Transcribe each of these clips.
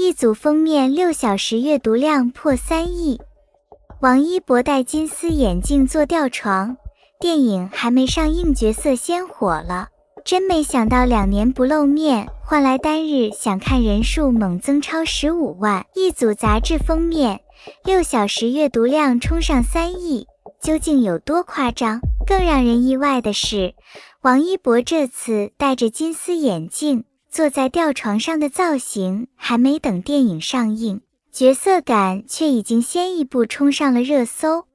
一组封面6小时阅读量破3亿。王一博戴金丝眼镜坐吊床，电影还没上映角色先火了，真没想到2年不露面，换来单日想看人数猛增超15万。一组杂志封面6小时阅读量冲上3亿，究竟有多夸张？更让人意外的是，王一博这次戴着金丝眼镜坐在吊床上的造型，还没等电影上映，角色感却已经先一步冲上了热搜。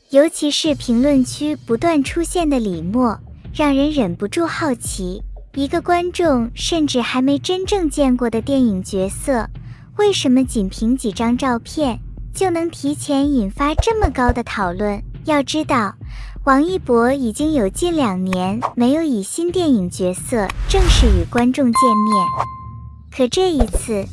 尤其是评论区不断出现的李默，让人忍不住好奇，一个观众甚至还没真正见过的电影角色，为什么仅凭几张照片就能提前引发这么高的讨论？要知道，王一博已经有近2年没有以新电影角色正式与观众见面，可这一次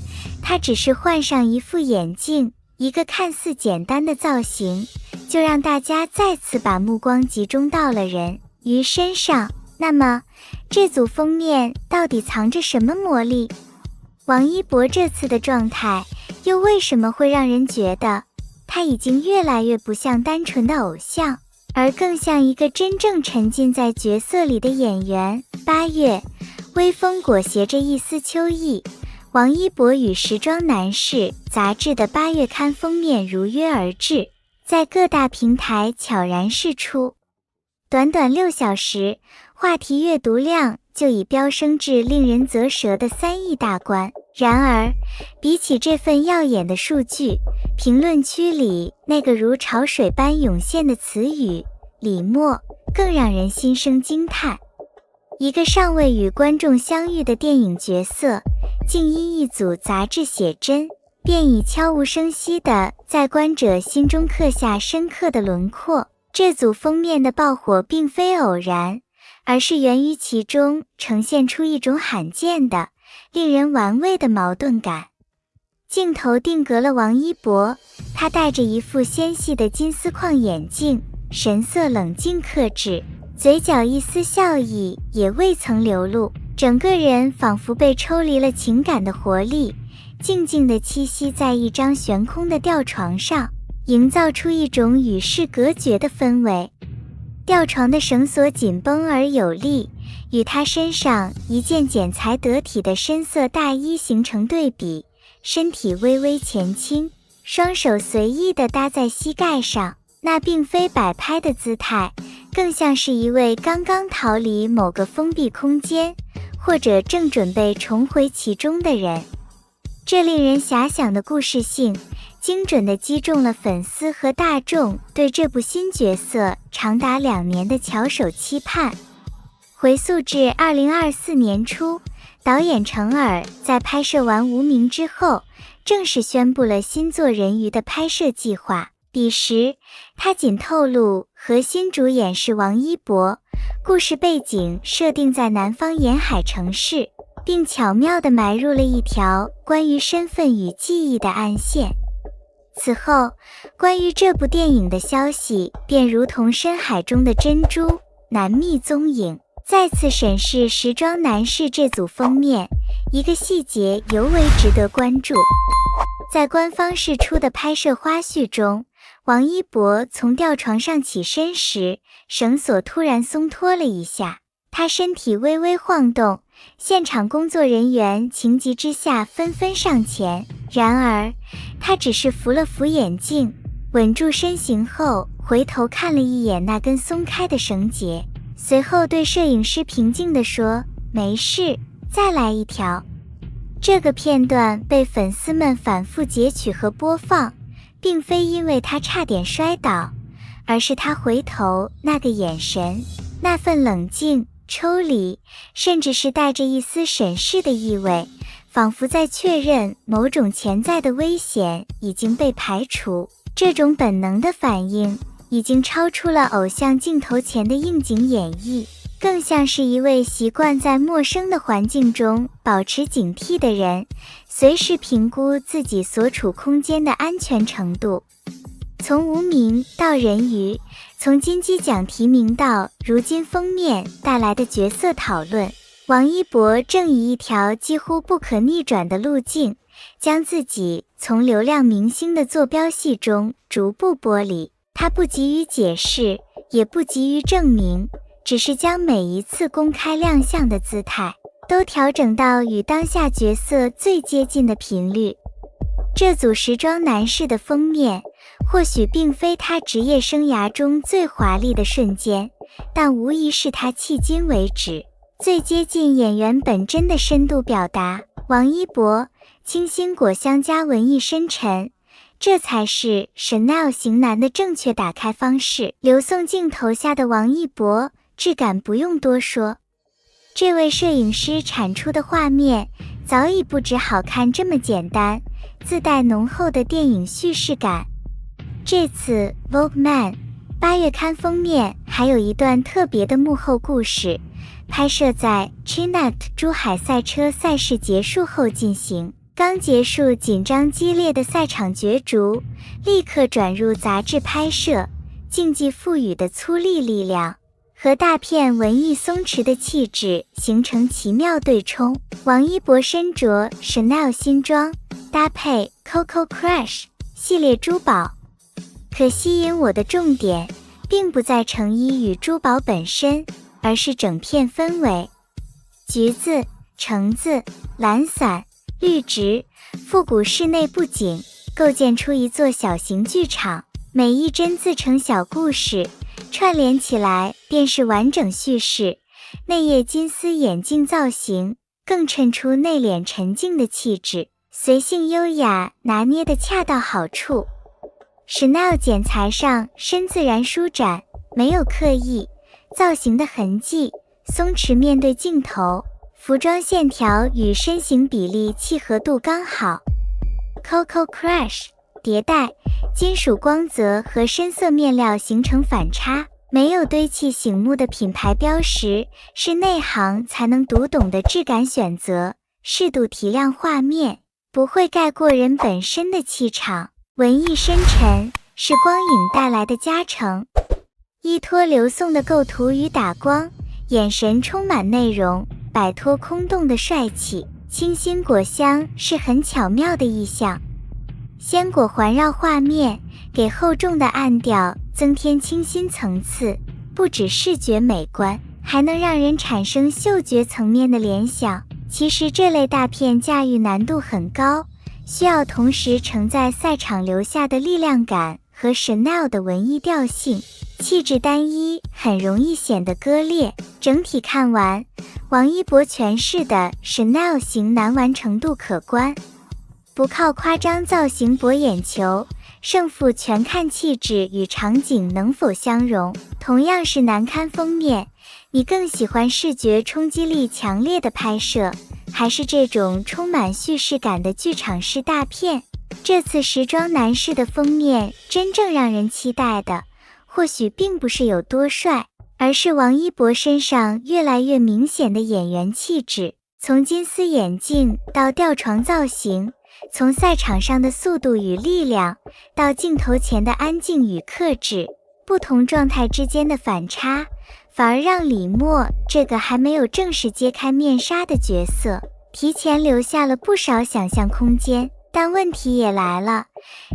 他只是换上一副眼镜，一个看似简单的造型，就让大家再次把目光集中到了人鱼身上。那么这组封面到底藏着什么魔力？王一博这次的状态又为什么会让人觉得他已经越来越不像单纯的偶像，而更像一个真正沉浸在角色里的演员？8月，微风裹挟着一丝秋意，王一博与时装男士杂志的8月刊封面如约而至，在各大平台悄然释出。短短6小时，话题阅读量就已飙升至令人啧舌的3亿大关。然而，比起这份耀眼的数据，评论区里那个如潮水般涌现的词语李默更让人心生惊叹。一个尚未与观众相遇的电影角色，竟因一组杂志写真，便已悄无声息地在观者心中刻下深刻的轮廓。这组封面的爆火并非偶然，而是源于其中呈现出一种罕见的、令人玩味的矛盾感。镜头定格了王一博，他戴着一副纤细的金丝框眼镜，神色冷静克制，嘴角一丝笑意也未曾流露，整个人仿佛被抽离了情感的活力，静静地栖息在一张悬空的吊床上，营造出一种与世隔绝的氛围。吊床的绳索紧绷而有力，与他身上一件剪裁得体的深色大衣形成对比，身体微微前倾，双手随意地搭在膝盖上，那并非摆拍的姿态，更像是一位刚刚逃离某个封闭空间，或者正准备重回其中的人。这令人遐想的故事性，精准地击中了粉丝和大众对这部新角色长达2年的翘首期盼。回溯至2024年初，导演程耳在拍摄完《无名》之后，正式宣布了新作《人鱼》的拍摄计划。彼时，他仅透露核心主演是王一博，故事背景设定在南方沿海城市，并巧妙地埋入了一条关于身份与记忆的暗线。此后，关于这部电影的消息便如同深海中的珍珠，难觅踪影。再次审视时装男士这组封面，一个细节尤为值得关注。在官方释出的拍摄花絮中，王一博从吊床上起身时，绳索突然松脱了一下，他身体微微晃动，现场工作人员情急之下纷纷上前，然而他只是扶了扶眼镜，稳住身形后回头看了一眼那根松开的绳结，随后对摄影师平静地说：“没事，再来一条。”这个片段被粉丝们反复截取和播放，并非因为他差点摔倒，而是他回头那个眼神，那份冷静、抽离，甚至是带着一丝审视的意味，仿佛在确认某种潜在的危险已经被排除。这种本能的反应已经超出了偶像镜头前的应景演绎，更像是一位习惯在陌生的环境中保持警惕的人，随时评估自己所处空间的安全程度。从无名到人鱼，从金鸡奖提名到如今封面带来的角色讨论，王一博正以一条几乎不可逆转的路径，将自己从流量明星的坐标系中逐步剥离。他不急于解释，也不急于证明，只是将每一次公开亮相的姿态都调整到与当下角色最接近的频率。这组时装男士的封面或许并非他职业生涯中最华丽的瞬间，但无疑是他迄今为止最接近演员本真的深度表达。王一博，清新果香加文艺深沉，这才是 Chanel 型男的正确打开方式。流送镜头下的王一博，质感不用多说。这位摄影师产出的画面早已不止好看这么简单，自带浓厚的电影叙事感。这次 Vogue Man 8月刊封面还有一段特别的幕后故事，拍摄在 Chinat 珠海赛车赛事结束后进行。刚结束紧张激烈的赛场角逐，立刻转入杂志拍摄，竞技赋予的粗粝力量和大片文艺松弛的气质形成奇妙对冲。王一博身着 Chanel 新装，搭配 Coco Crush 系列珠宝。可吸引我的重点并不在成衣与珠宝本身，而是整片氛围。橘子、橙子、蓝伞、绿植，复古室内布景构建出一座小型剧场，每一帧自成小故事，串联起来便是完整叙事。内页金丝眼镜造型更衬出内敛沉静的气质，随性优雅拿捏得恰到好处。Chanel 剪裁上深自然舒展，没有刻意造型的痕迹，松弛面对镜头，服装线条与身形比例契合度刚好。Coco Crush 迭代，金属光泽和深色面料形成反差，没有堆砌醒目的品牌标识，是内行才能读懂的质感选择。适度提亮画面，不会盖过人本身的气场。文艺深沉是光影带来的加成，依托流送的构图与打光，眼神充满内容，摆脱空洞的帅气。清新果香是很巧妙的意象，鲜果环绕画面，给厚重的暗调增添清新层次，不止视觉美观，还能让人产生嗅觉层面的联想。其实这类大片驾驭难度很高，需要同时承载赛场留下的力量感和 Chanel 的文艺调性，气质单一很容易显得割裂。整体看完，王一博诠释的 Chanel 型男完成度可观，不靠夸张造型博眼球，胜负全看气质与场景能否相融。同样是男刊封面，你更喜欢视觉冲击力强烈的拍摄，还是这种充满叙事感的剧场式大片？这次时装男士的封面真正让人期待的，或许并不是有多帅，而是王一博身上越来越明显的演员气质。从金丝眼镜到吊床造型，从赛场上的速度与力量，到镜头前的安静与克制，不同状态之间的反差，反而让李默这个还没有正式揭开面纱的角色，提前留下了不少想象空间。但问题也来了，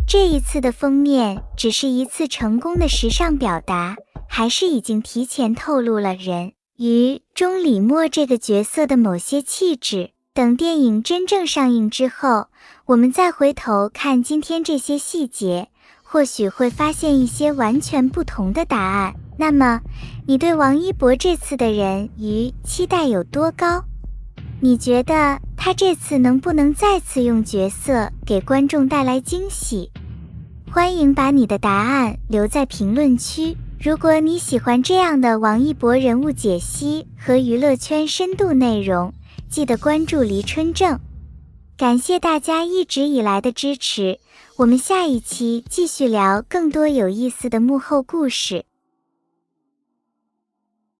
这一次的封面只是一次成功的时尚表达，还是已经提前透露了人鱼中李默这个角色的某些气质？等电影真正上映之后，我们再回头看今天这些细节，或许会发现一些完全不同的答案。那么，你对王一博这次的人鱼期待有多高？你觉得他这次能不能再次用角色给观众带来惊喜？欢迎把你的答案留在评论区。如果你喜欢这样的王一博人物解析和娱乐圈深度内容，记得关注黎春正。感谢大家一直以来的支持，我们下一期继续聊更多有意思的幕后故事。